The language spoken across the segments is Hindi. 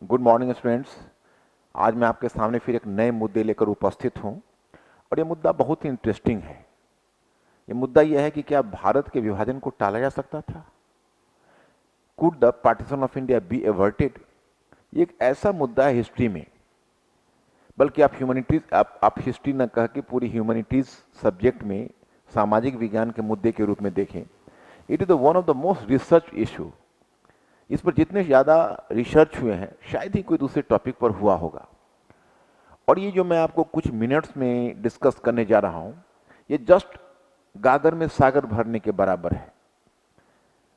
Good morning students. आज मैं आपके सामने फिर एक नए मुद्दे लेकर उपस्थित हूं और ये मुद्दा बहुत ही इंटरेस्टिंग है। ये मुद्दा यह है कि क्या भारत के विभाजन को टाला जा सकता था? Could the partition of India be averted? ये एक ऐसा मुद्दा है हिस्ट्री में, बल्कि आप ह्यूमैनिटीज आप हिस्ट्री न कह के पूरी ह्यूमैनिटीज सब्जेक्ट में सामाजिक विज्ञान के मुद्दे के रूप में देखें। It is the one of the most research issue. इस पर जितने ज़्यादा रिसर्च हुए हैं शायद ही कोई दूसरे टॉपिक पर हुआ होगा। और ये जो मैं आपको कुछ मिनट्स में डिस्कस करने जा रहा हूं, ये जस्ट गागर में सागर भरने के बराबर है।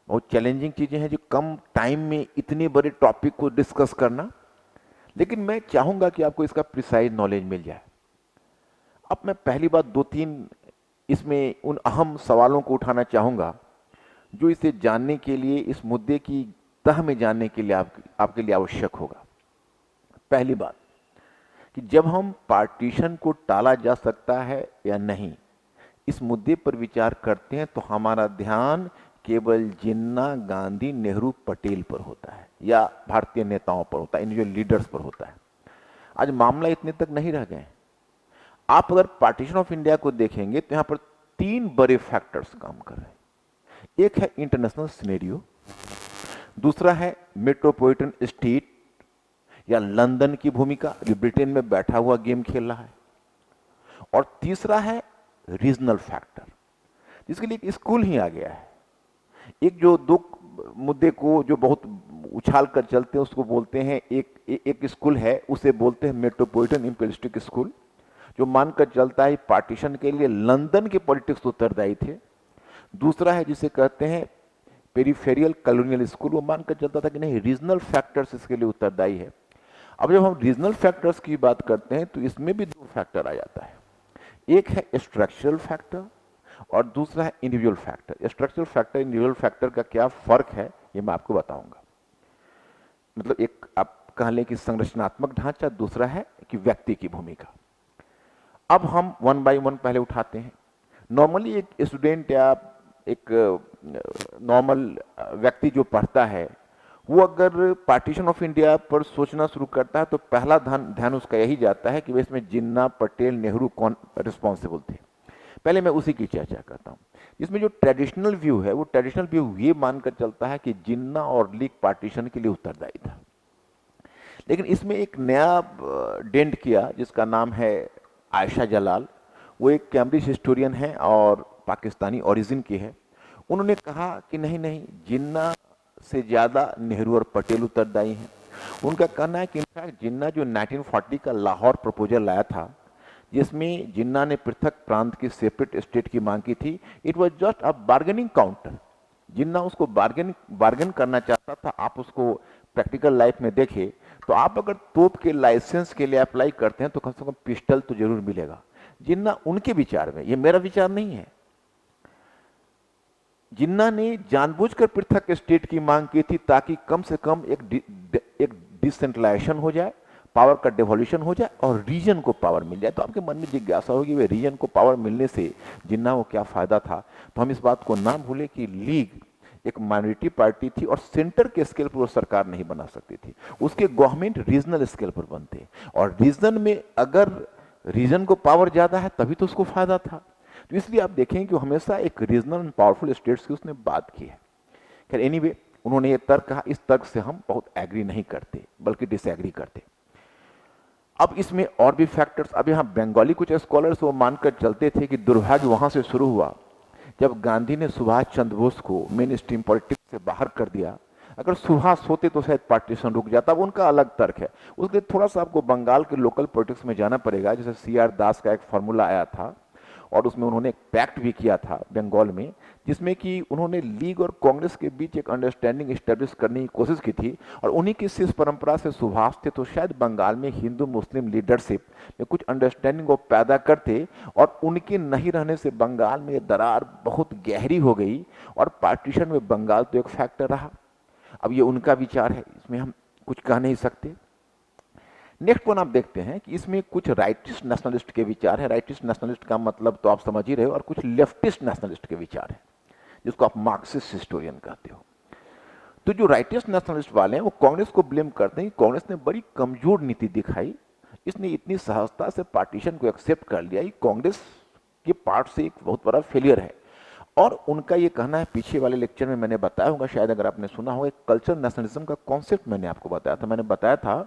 बहुत चैलेंजिंग चीज़ें हैं जो कम टाइम में इतने बड़े टॉपिक को डिस्कस करना, लेकिन मैं चाहूंगा कि आपको इसका प्रिसाइज नॉलेज मिल जाए। अब मैं पहली बात दो तीन इसमें उन अहम सवालों को उठाना चाहूंगा जो इसे जानने के लिए, इस मुद्दे की तह में जानने के लिए आपके लिए आवश्यक होगा। पहली बात कि जब हम पार्टीशन को टाला जा सकता है या नहीं, इस मुद्दे पर विचार करते हैं तो हमारा ध्यान केवल जिन्ना, गांधी, नेहरू, पटेल पर होता है या भारतीय नेताओं पर होता है, इन जो लीडर्स पर होता है। आज मामला इतने तक नहीं रह गए। आप अगर पार्टीशन ऑफ इंडिया को देखेंगे तो यहां पर तीन बड़े फैक्टर्स काम कर रहे हैं। एक है इंटरनेशनल सिनेरियो, दूसरा है मेट्रोपॉलिटन स्टेट या लंदन की भूमिका जो ब्रिटेन में बैठा हुआ गेम खेल रहा है, और तीसरा है रीजनल फैक्टर जिसके लिए एक स्कूल ही आ गया है। एक जो दो मुद्दे को जो बहुत उछाल कर चलते हैं उसको बोलते हैं, एक स्कूल है उसे बोलते हैं मेट्रोपॉलिटन इंपीरियलिस्टिक स्कूल, जो मानकर चलता है पार्टीशन के लिए लंदन के पॉलिटिक्स उत्तरदायी थे। दूसरा है जिसे कहते हैं पेरिफेरियल कॉलोनियल स्कूल, वो मानकर चलता था कि नहीं, रीजनल फैक्टर्स इसके लिए उत्तरदायी है। अब जब हम रीजनल फैक्टर्स की बात करते हैं तो इसमें भी दो फैक्टर आ जाता है। एक है स्ट्रक्चरल फैक्टर और दूसरा है individual factor. Structural factor individual factor का क्या फर्क है ये मैं आपको बताऊंगा। मतलब एक आप कह लें कि संरचनात्मक ढांचा, दूसरा है कि व्यक्ति की भूमिका। अब हम वन बाय वन पहले उठाते हैं। नॉर्मली एक स्टूडेंट या एक नॉर्मल व्यक्ति जो पढ़ता है वो अगर पार्टीशन ऑफ इंडिया पर सोचना शुरू करता है तो पहला ध्यान उसका यही जाता है कि वे इसमें जिन्ना, पटेल, नेहरू कौन रिस्पॉन्सिबल थे। पहले मैं उसी की चर्चा करता हूं। इसमें जो ट्रेडिशनल व्यू है वो ट्रेडिशनल व्यू ये मानकर चलता है कि जिन्ना और लीग पार्टीशन के लिए उत्तरदायी था। लेकिन इसमें एक नया डेंट किया जिसका नाम है आयशा जलाल। वो एक कैम्ब्रिज हिस्टोरियन है और पाकिस्तानी ओरिजिन की है। उन्होंने कहा कि नहीं नहीं, जिन्ना से ज़्यादा नेहरू और पटेल उत्तरदायी हैं। उनका कहना है कि इनफैक्ट जिन्ना जो 1940 का लाहौर प्रपोजल लाया था जिसमें जिन्ना ने पृथक प्रांत की सेपरेट स्टेट की मांग की थी, it was just a bargaining counter. Jinnah उसको बार्गेन करना चाहता था। आप उसको प्रैक्टिकल लाइफ में देखें तो आप अगर तोप के लाइसेंस के लिए अप्लाई करते हैं तो कम से कम पिस्टल तो जरूर मिलेगा। जिन्ना उनके विचार में, ये मेरा विचार नहीं है, जिन्ना ने जानबूझकर पृथक स्टेट की मांग की थी ताकि कम से कम एक डिसेंट्रलाइजेशन हो जाए, पावर का डेवोल्यूशन हो जाए और रीजन को पावर मिल जाए। तो आपके मन में जिज्ञासा होगी वे रीजन को पावर मिलने से जिन्ना को क्या फायदा था। तो हम इस बात को ना भूलें कि लीग एक माइनॉरिटी पार्टी थी और सेंटर के स्केल पर वो सरकार नहीं बना सकती थी। उसके गवर्नमेंट रीजनल स्केल पर बनते, और रीजन में अगर रीजन को पावर ज्यादा है तभी तो उसको फायदा था। तो इसलिए आप देखें कि हमेशा एक रीजनल एंड पावरफुल स्टेट्स की उसने बात की है। खैर एनीवे, उन्होंने ये तर्क कहा, इस तर्क से हम बहुत एग्री नहीं करते बल्कि डिसएग्री करते। अब इसमें और भी फैक्टर्स, अब यहाँ बंगाली कुछ स्कॉलर्स वो मानकर चलते थे कि दुर्भाग्य वहां से शुरू हुआ जब गांधी ने सुभाष चंद्र बोस को मेन स्ट्रीम पॉलिटिक्स से बाहर कर दिया। अगर सुभाष होते तो शायद पार्टीशन रुक जाता। अब उनका अलग तर्क है। उसके लिए थोड़ा सा आपको बंगाल के लोकल पॉलिटिक्स में जाना पड़ेगा। जैसे CR दास का एक फॉर्मूला आया था और उसमें उन्होंने एक पैक्ट भी किया था बंगाल में, जिसमें कि उन्होंने लीग और कांग्रेस के बीच एक अंडरस्टैंडिंग स्टैब्लिश करने की कोशिश की थी। और उन्हीं की शिष्य परंपरा से सुभाष थे, तो शायद बंगाल में हिंदू मुस्लिम लीडरशिप में कुछ अंडरस्टैंडिंग वो पैदा करते, और उनके नहीं रहने से बंगाल में दरार बहुत गहरी हो गई और पार्टीशन में बंगाल तो एक फैक्टर रहा। अब ये उनका विचार है, इसमें हम कुछ कह नहीं सकते। नेक्स्ट वन आप देखते हैं कि इसमें कुछ राइटिस्ट नेशनलिस्ट के विचार है। राइटिस्ट नेशनलिस्ट का मतलब तो आप समझ ही रहे हो, और कुछ लेफ्टिस्ट नेशनलिस्ट के विचार है जिसको आप मार्क्सिस्ट हिस्टोरियन कहते हो। तो जो राइटिस्ट नेशनलिस्ट वाले हैं वो कांग्रेस को ब्लेम करते हैं कि कांग्रेस ने बड़ी कमजोर नीति दिखाई, इसने इतनी सहजता से पार्टीशन को एक्सेप्ट कर लिया, ये कांग्रेस के पार्ट से एक बहुत बड़ा फेलियर है। और उनका ये कहना है, पीछे वाले लेक्चर में मैंने बताया होगा, शायद अगर आपने सुना होगा, कल्चरल नेशनलिज्म का कॉन्सेप्ट मैंने आपको बताया था। मैंने बताया था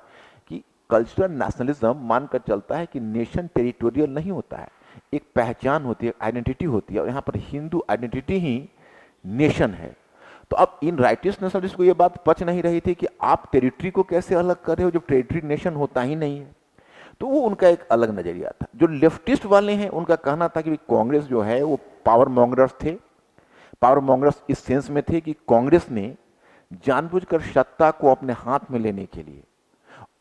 कि कल्चरल नेशनलिज्म मानकर चलता है कि नेशन टेरिटोरियल नहीं होता है, एक पहचान होती है, आइडेंटिटी होती है, और यहाँ पर हिंदू आइडेंटिटी ही नेशन है। तो अब इन राइटिस्ट नेशनलिस्ट को ये बात पच नहीं रही थी कि आप टेरिटरी को कैसे अलग कर रहे हो जब टेरिटरी नेशन होता ही नहीं है। तो वो उनका एक अलग नजरिया था। जो लेफ्टिस्ट वाले हैं उनका कहना था कि कांग्रेस जो है वो पावर मॉन्गरर्स थे। पावर मॉन्गरर्स इस सेंस में थे कि कांग्रेस ने जानबूझकर सत्ता को अपने हाथ में लेने के लिए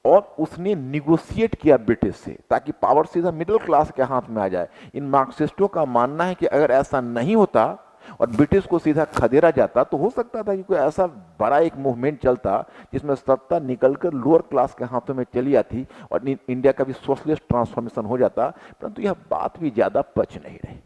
और उसने निगोशिएट किया ब्रिटिश से ताकि पावर सीधा मिडिल क्लास के हाथ में आ जाए। इन मार्क्सिस्टों का मानना है कि अगर ऐसा नहीं होता और ब्रिटिश को सीधा खदेड़ा जाता तो हो सकता था कि कोई ऐसा बड़ा एक मूवमेंट चलता जिसमें सत्ता निकलकर लोअर क्लास के हाथों में चली आती और इंडिया का भी सोशलिस्ट ट्रांसफॉर्मेशन हो जाता। परंतु यह बात भी ज्यादा पच नहीं रही,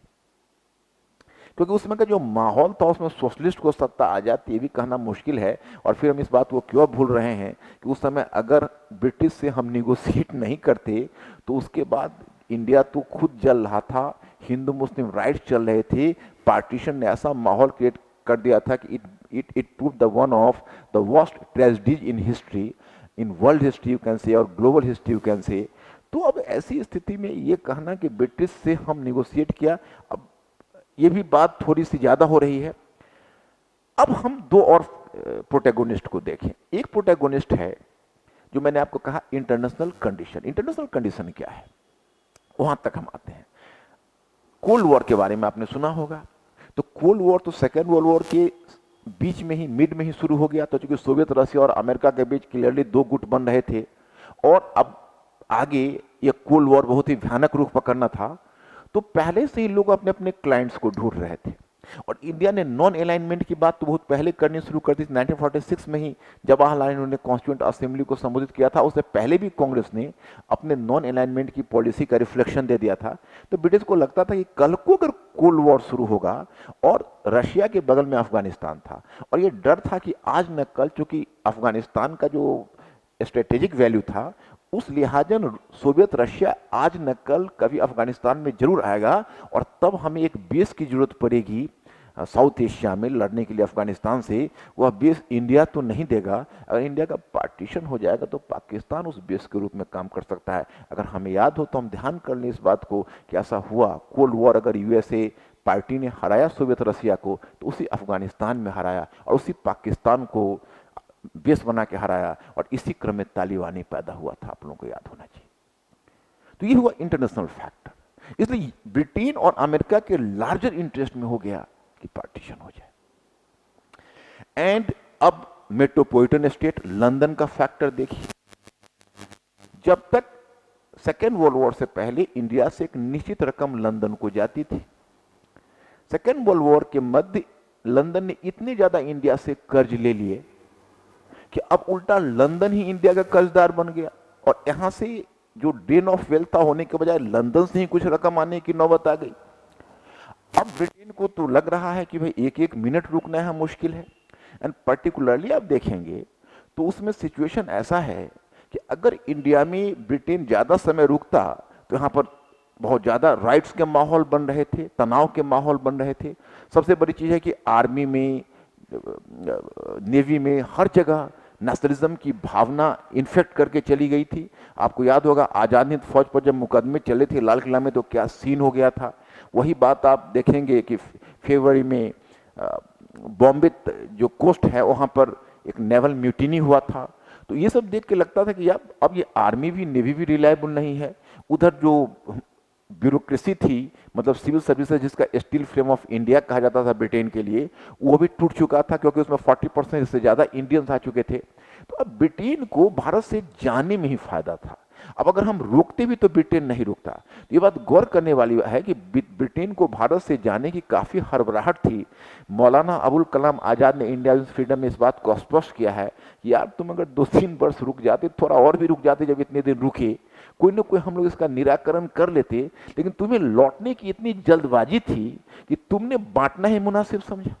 क्योंकि उसमें का जो माहौल था उसमें सोशलिस्ट को सत्ता आ जाती, ये भी कहना मुश्किल है। और फिर हम इस बात को क्यों भूल रहे हैं कि उस समय अगर ब्रिटिश से हम निगोशिएट नहीं करते तो उसके बाद इंडिया तो खुद जल रहा था, हिंदू मुस्लिम राइट्स चल रहे थे, पार्टीशन ने ऐसा माहौल क्रिएट कर दिया था कि it prove the one of the worst tragedies in history, in world history you can say और global history you can say. तो अब ऐसी स्थिति में ये कहना कि ब्रिटिश से हम निगोशिएट किया, अब ये भी बात थोड़ी सी ज्यादा हो रही है। अब हम दो और प्रोटैगोनिस्ट को देखें। एक प्रोटैगोनिस्ट है जो मैंने आपको कहा इंटरनेशनल कंडीशन। इंटरनेशनल कंडीशन क्या है, वहां तक हम आते हैं। कोल्ड वॉर के बारे में आपने सुना होगा। तो कोल्ड वॉर तो सेकेंड वर्ल्ड वॉर के बीच में ही, मिड में ही शुरू हो गया। तो चूंकि सोवियत रशिया और अमेरिका के बीच क्लियरली दो गुट बन रहे थे और अब आगे ये कोल्ड वॉर बहुत ही भयानक रूप पकड़ना था, तो पहले से ही लोग अपने अपने क्लाइंट्स को ढूंढ रहे थे। और इंडिया ने नॉन अलाइनमेंट की बात तो बहुत पहले करनी शुरू कर दी। 1946 में ही जवाहरलाल नेहरू ने कॉन्स्टिट्यूंट असेंबली को संबोधित किया था, उससे पहले भी कांग्रेस ने अपने नॉन अलाइनमेंट की पॉलिसी का रिफ्लेक्शन दे दिया था। तो ब्रिटिश को लगता था कि कल को अगर कोल्ड वॉर शुरू होगा और रशिया के बगल में अफगानिस्तान था और ये डर था कि आज न कल, चूंकि अफगानिस्तान का जो स्ट्रेटेजिक वैल्यू था उस लिहाजन सोवियत रशिया आज न कल कभी अफगानिस्तान में जरूर आएगा और तब हमें एक बेस की जरूरत पड़ेगी साउथ एशिया में लड़ने के लिए अफगानिस्तान से। वह बेस इंडिया तो नहीं देगा। अगर इंडिया का पार्टीशन हो जाएगा तो पाकिस्तान उस बेस के रूप में काम कर सकता है। अगर हमें याद हो तो हम ध्यान कर लें इस बात को कि ऐसा हुआ। कोल्ड वॉर अगर यूएसए पार्टी ने हराया सोवियत रशिया को तो उसी अफगानिस्तान में हराया और उसी पाकिस्तान को बेस बना के हराया और इसी क्रम में तालिबानी पैदा हुआ था, आप लोगों को याद होना चाहिए। तो ये हुआ इंटरनेशनल फैक्टर। इसलिए ब्रिटेन और अमेरिका के लार्जर इंटरेस्ट में हो गया कि पार्टीशन हो जाए। एंड अब मेट्रोपॉलिटन स्टेट लंदन का फैक्टर देखिए। जब तक सेकेंड वर्ल्ड वॉर से पहले इंडिया से एक निश्चित रकम लंदन को जाती थी। सेकेंड वर्ल्ड वॉर के मध्य लंदन ने इतने ज्यादा इंडिया से कर्ज ले लिए कि अब उल्टा लंदन ही इंडिया का कर्जदार बन गया और यहां से जो ड्रेन ऑफ वेल्थ था होने के बजाय लंदन से ही कुछ रकम आने की नौबत आ गई। अब ब्रिटेन को तो लग रहा है कि भाई एक एक मिनट रुकना है मुश्किल है। एंड पर्टिकुलरली आप देखेंगे तो उसमें सिचुएशन ऐसा है कि अगर इंडिया में ब्रिटेन ज्यादा समय रुकता तो यहां पर बहुत ज्यादा राइट्स के माहौल बन रहे थे, तनाव के माहौल बन रहे थे। सबसे बड़ी चीज है कि आर्मी में, नेवी में, हर जगह नेशनलिज्म की भावना इन्फेक्ट करके चली गई थी। आपको याद होगा आजाद हिंद फौज पर जब मुकदमे चले थे लाल किला में तो क्या सीन हो गया था। वही बात आप देखेंगे कि फरवरी में बॉम्बे जो कोस्ट है वहां पर एक नेवल म्यूटिनी हुआ था। तो ये सब देख के लगता था कि यार अब ये आर्मी भी, नेवी भी रिलायबल नहीं है। उधर जो ब्यूरोक्रेसी थी, मतलब सिविल सर्विसेज जिसका स्टील फ्रेम ऑफ इंडिया कहा जाता था ब्रिटेन के लिए, वो भी टूट चुका था क्योंकि उसमें 40% से ज्यादा इंडियंस आ चुके थे। तो अब ब्रिटेन को भारत से जाने में ही फायदा था। अब अगर हम रोकते भी तो ब्रिटेन नहीं रुकता। तो ये बात गौर करने वाली है कि ब्रिटेन को भारत से जाने की काफी हड़बड़ाहट थी। मौलाना अबुल कलाम आजाद ने इंडिया फ्रीडम में इस बात को स्पष्ट किया है कि यार तुम अगर 2-3 वर्ष रुक जाते, थोड़ा और भी रुक जाते, जब इतने दिन रुके कोई ना कोई हम लोग इसका निराकरण कर लेते, लेकिन तुम्हें लौटने की इतनी जल्दबाजी थी कि तुमने बांटना ही मुनासिब समझा।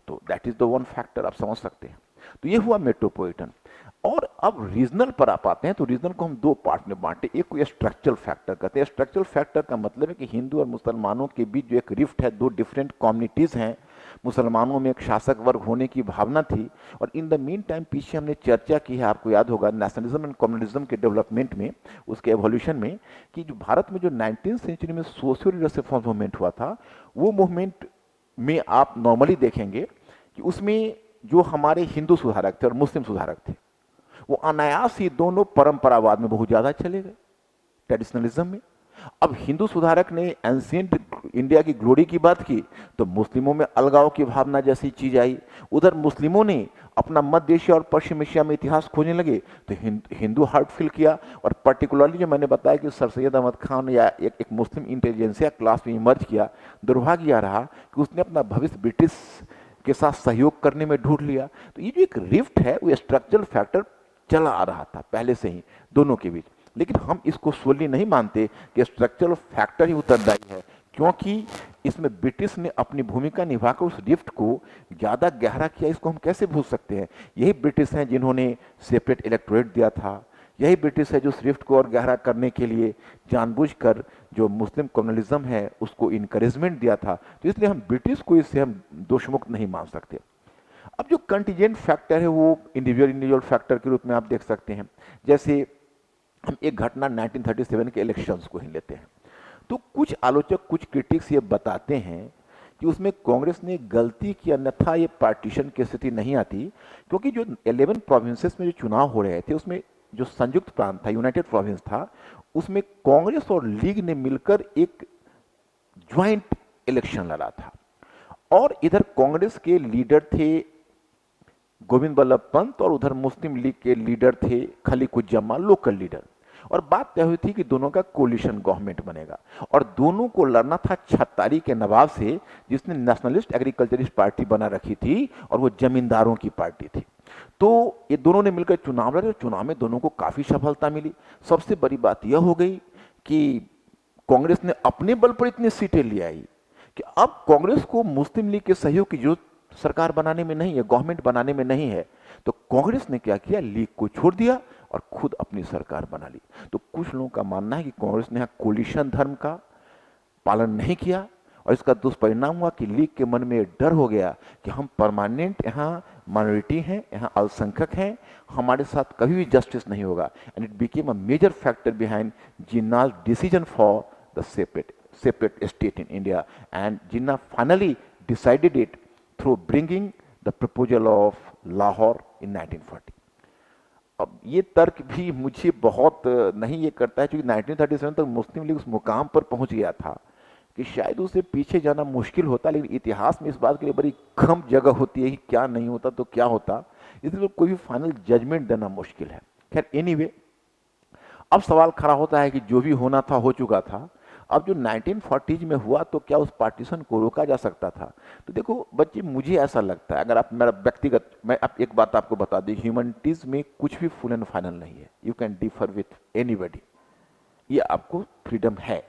तो that is the one factor, आप समझ सकते हैं। तो ये हुआ मेट्रोपॉलिटन। और अब रीजनल पर आप आते हैं, तो रीजनल को हम दो पार्ट में बांटे। एक को स्ट्रक्चरल फैक्टर कहते हैं। स्ट्रक्चरल फैक्टर का मतलब है कि हिंदू और मुसलमानों के बीच जो एक रिफ्ट है, दो डिफरेंट कम्युनिटीज हैं, मुसलमानों में एक शासक वर्ग होने की भावना थी, और इन द मीन टाइम पीछे हमने चर्चा की है, आपको याद होगा, नेशनलिज्म एंड कम्युनलिज्म के डेवलपमेंट में, उसके एवोल्यूशन में, कि जो भारत में जो 19th सेंचुरी में सोशियो रिलीजियस रिफॉर्म मूवमेंट हुआ था, वो मूवमेंट में आप नॉर्मली देखेंगे कि उसमें जो हमारे हिंदू सुधारक थे और मुस्लिम सुधारक थे, वो अनायास ही दोनों परंपरावाद में बहुत ज्यादा चले गए, ट्रेडिशनलिज्म में। अब हिंदू सुधारक ने एंशिएंट इंडिया की ग्लोरी की बात की, तो मुस्लिमों में अलगाव की भावना जैसी चीज आई। उधर मुस्लिमों ने अपना मध्य एशिया और पश्चिम एशिया में इतिहास खोजने लगे, तो हिंदू हार्ट फील किया। और पर्टिकुलरली जो मैंने बताया कि सर सैयद अहमद खान या एक मुस्लिम इंटेलिजेंसिया क्लास में इमर्ज किया, दुर्भाग्य यह रहा कि उसने अपना भविष्य ब्रिटिश के साथ सहयोग करने में ढूंढ लिया। तो ये जो एक रिफ्ट है, वो स्ट्रक्चरल फैक्टर चला आ रहा था पहले से ही दोनों के बीच। लेकिन हम इसको सोली नहीं मानते कि स्ट्रक्चरल फैक्टर ही उत्तरदायी है, क्योंकि इसमें ब्रिटिश ने अपनी भूमिका निभाकर उस रिफ्ट को ज्यादा गहरा किया। इसको हम कैसे भूल सकते हैं? यही ब्रिटिश हैं जिन्होंने सेपरेट इलेक्टोरेट दिया था, यही ब्रिटिश है जो उस रिफ्ट को और गहरा करने के लिए जानबूझकर जो मुस्लिम कम्युनलिज्म है उसको इनकरेजमेंट दिया था। तो इसलिए हम ब्रिटिश को इससे हम दोषमुक्त नहीं मान सकते। अब जो कंटीजेंट फैक्टर है वो इंडिविजुअल फैक्टर के रूप में आप देख सकते हैं। जैसे हम एक घटना 1937 के इलेक्शंस को ही लेते हैं, तो कुछ आलोचक, कुछ क्रिटिक्स ये बताते हैं कि उसमें कांग्रेस ने गलती की, अन्यथा ये पार्टीशन की स्थिति नहीं आती, क्योंकि जो 11 प्रोविंसेस में जो चुनाव हो रहे थे उसमें जो संयुक्त प्रांत था, यूनाइटेड प्रोविंस था, उसमें कांग्रेस और लीग ने मिलकर एक ज्वाइंट इलेक्शन लड़ा था। और इधर कांग्रेस के लीडर थे गोविंद बल्लभ पंत, और उधर मुस्लिम लीग के लीडर थे खलीकुज्जमान, लोकल लीडर। और बात तय हुई थी कि दोनों का कोलिशन गवर्नमेंट बनेगा, और दोनों को लड़ना था छत्तारी के नवाब से, जिसने नेशनलिस्ट एग्रीकल्चरिस्ट पार्टी बना रखी थी, और वो जमींदारों की पार्टी थी। तो ये दोनों ने मिलकर चुनाव लड़े, चुनाव में दोनों को काफी सफलता मिली। सबसे बड़ी बात यह हो गई कि कांग्रेस ने अपने बल पर इतनी सीटें ले आई कि अब कांग्रेस को मुस्लिम लीग के सहयोग की जरूरत सरकार बनाने में नहीं है, गवर्नमेंट बनाने में नहीं है। तो कांग्रेस ने क्या किया, लीग को छोड़ दिया और खुद अपनी सरकार बना ली। तो कुछ लोगों का मानना है कि कांग्रेस ने यहाँ कोलिशन धर्म का पालन नहीं किया, और इसका दुष्परिणाम हुआ कि लीग के मन में डर हो गया कि हम परमानेंट यहाँ माइनॉरिटी हैं, यहाँ अल्पसंख्यक हैं, हमारे साथ कभी भी जस्टिस नहीं होगा। And it became a major factor behind Jinnah's decision for the separate state in India, and Jinnah finally decided it through bringing the proposal of Lahore in 1940. अब ये तर्क भी मुझे बहुत नहीं ये करता है, क्योंकि 1937 तक मुस्लिम लीग उस मुकाम पर पहुंच गया था कि शायद उसे पीछे जाना मुश्किल होता, लेकिन इतिहास में इस बात के लिए बड़ी कम जगह होती है कि क्या नहीं होता तो क्या होता, इसलिए कोई भी फाइनल जजमेंट देना मुश्किल है। खैर एनीवे, अब सवाल खड़ा होता है कि जो भी होना था हो चुका था। अब जो 1940s में हुआ, तो क्या उस पार्टीशन को रोका जा सकता था? तो देखो बच्चे, मुझे ऐसा लगता है, अगर आप मेरा व्यक्तिगत, मैं अब एक बात आपको बता दी, ह्यूमैनिटीज में कुछ भी फुल एंड फाइनल नहीं है। You can differ with anybody, ये आपको फ्रीडम है।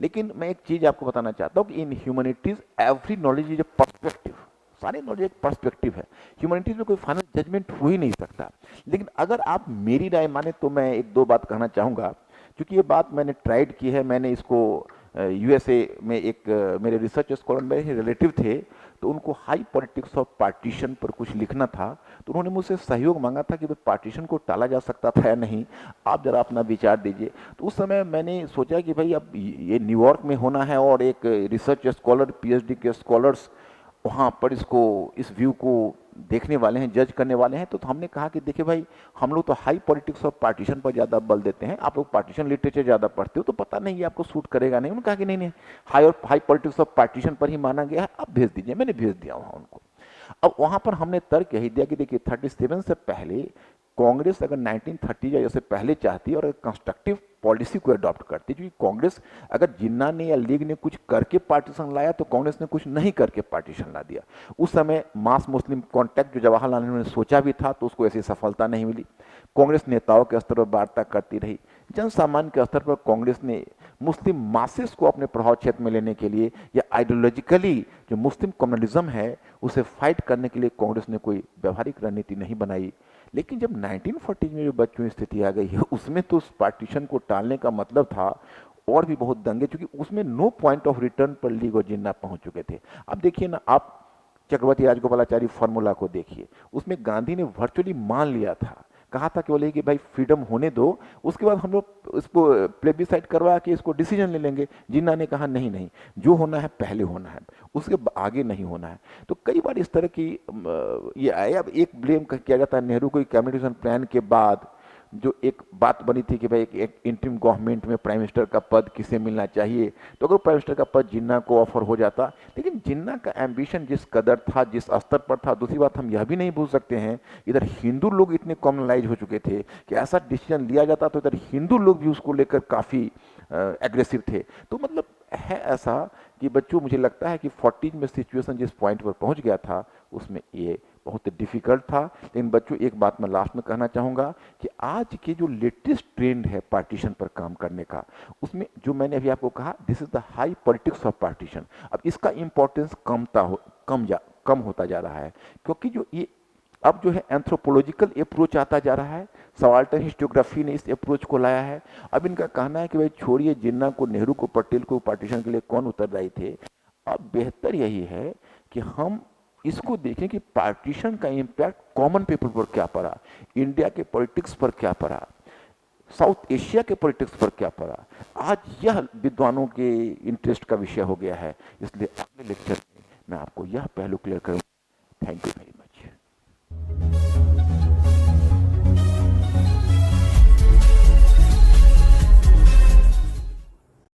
लेकिन मैं एक चीज आपको बताना चाहता हूँ कि in humanities every knowledge is a perspective. सारी नॉलेज एक पर्सपेक्टिव है। ह्यूमैनिटीज में कोई फाइनल जजमेंट हो ही नहीं सकता। लेकिन अगर आप मेरी राय माने तो मैं एक दो बात कहना चाहूंगा, क्योंकि ये बात मैंने ट्राइड की है। मैंने इसको यूएसए में एक मेरे रिसर्च स्कॉलर मेरे रिलेटिव थे, तो उनको हाई पॉलिटिक्स ऑफ पार्टीशन पर कुछ लिखना था, तो उन्होंने मुझसे सहयोग मांगा था कि पार्टीशन को टाला जा सकता था या नहीं, आप जरा अपना विचार दीजिए। तो उस समय मैंने सोचा कि भाई अब ये न्यूयॉर्क में होना है, और एक रिसर्च स्कॉलर, पीएचडी के स्कॉलर्स वहाँ पर इस व्यू को देखने वाले हैं, जज करने वाले हैं। तो हमने कहा कि देखिए भाई, हम लोग तो हाई पॉलिटिक्स ऑफ पार्टीशन पर ज़्यादा बल देते हैं, आप लोग पार्टीशन लिटरेचर ज़्यादा पढ़ते हो, तो पता नहीं ये आपको सूट करेगा नहीं। उन्होंने कहा कि नहीं नहीं, हाई पॉलिटिक्स ऑफ पार्टीशन पर ही माना गया है, आप भेज दीजिए। मैंने भेज दिया वहाँ उनको। अब वहाँ पर हमने तर्क यही दिया कि देखिए 37 से पहले कांग्रेस अगर 1930 या जैसे पहले चाहती और कंस्ट्रक्टिव पॉलिसी को अडॉप्ट करती, क्योंकि कांग्रेस, अगर जिन्ना ने या लीग ने कुछ करके पार्टीशन लाया, तो कांग्रेस ने कुछ नहीं करके पार्टीशन ला दिया। उस समय मास मुस्लिम कॉन्टैक्ट जो जवाहरलाल नेहरू ने सोचा भी था, तो उसको ऐसी सफलता नहीं मिली। कांग्रेस नेताओं के स्तर पर वार्ता करती रही, जन सामान्य के स्तर पर कांग्रेस ने मुस्लिम मासेस को अपने प्रभाव क्षेत्र में लेने के लिए, या आइडियोलॉजिकली जो मुस्लिम कम्युनलिज्म है उसे फाइट करने के लिए कांग्रेस ने कोई व्यवहारिक रणनीति नहीं बनाई। लेकिन जब 1940 में जो बच्चों की स्थिति आ गई है, उसमें तो उस पार्टीशन को टालने का मतलब था और भी बहुत दंगे, क्योंकि उसमें नो पॉइंट ऑफ रिटर्न पर लीग और जिन्ना पहुंच चुके थे। अब देखिए ना, आप चक्रवर्ती राजगोपालाचारी फॉर्मूला को देखिए, उसमें गांधी ने वर्चुअली मान लिया था, कहा था कि बोले कि भाई फ्रीडम होने दो, उसके बाद हम लोग इसको प्लेबिसाइड करवा के इसको डिसीजन ले लेंगे। जिन्ना ने कहा नहीं नहीं, जो होना है पहले होना है, उसके आगे नहीं होना है। तो कई बार इस तरह की ये आया। अब एक ब्लेम किया जाता है नेहरू को कम्युनिकेशन प्लान के बाद जो एक बात बनी थी कि भाई एक इंटरिम गवर्नमेंट में प्राइम मिनिस्टर का पद किसे मिलना चाहिए, तो अगर प्राइम मिनिस्टर का पद जिन्ना को ऑफर हो जाता। लेकिन जिन्ना का एम्बिशन जिस कदर था, जिस स्तर पर था, दूसरी बात हम यह भी नहीं भूल सकते हैं, इधर हिंदू लोग इतने कॉमनलाइज हो चुके थे कि ऐसा डिसीजन लिया जाता तो इधर हिंदू लोग भी उसको लेकर काफ़ी एग्रेसिव थे। तो मतलब है ऐसा कि बच्चों, मुझे लगता है कि 40 में सिचुएशन जिस पॉइंट पर पहुंच गया था, उसमें ये बहुत डिफिकल्ट था। लेकिन बच्चों, एक बात मैं लास्ट में कहना चाहूँगा कि आज के जो लेटेस्ट ट्रेंड है पार्टीशन पर काम करने का, उसमें जो मैंने अभी आपको कहा, this is the high politics of partition. अब इसका इंपॉर्टेंस कम होता जा रहा है, क्योंकि जो ये अब जो है एंथ्रोपोलॉजिकल अप्रोच आता जा रहा है, सवाल्टन हिस्टोग्राफी ने इस अप्रोच को लाया है। अब इनका कहना है कि भाई छोड़िए जिन्ना को, नेहरू को, पटेल को पार्टीशन के लिए कौन उत्तरदायी थे। अब बेहतर यही है कि हम इसको देखें कि पार्टीशन का इंपैक्ट कॉमन पीपल पर क्या पड़ा, इंडिया के पॉलिटिक्स पर क्या पड़ा, साउथ एशिया के पॉलिटिक्स पर क्या पड़ा। आज यह विद्वानों के इंटरेस्ट का विषय हो गया है, इसलिए अगले लेक्चर में मैं आपको यह पहलू क्लियर करूंगा। Thank you very much.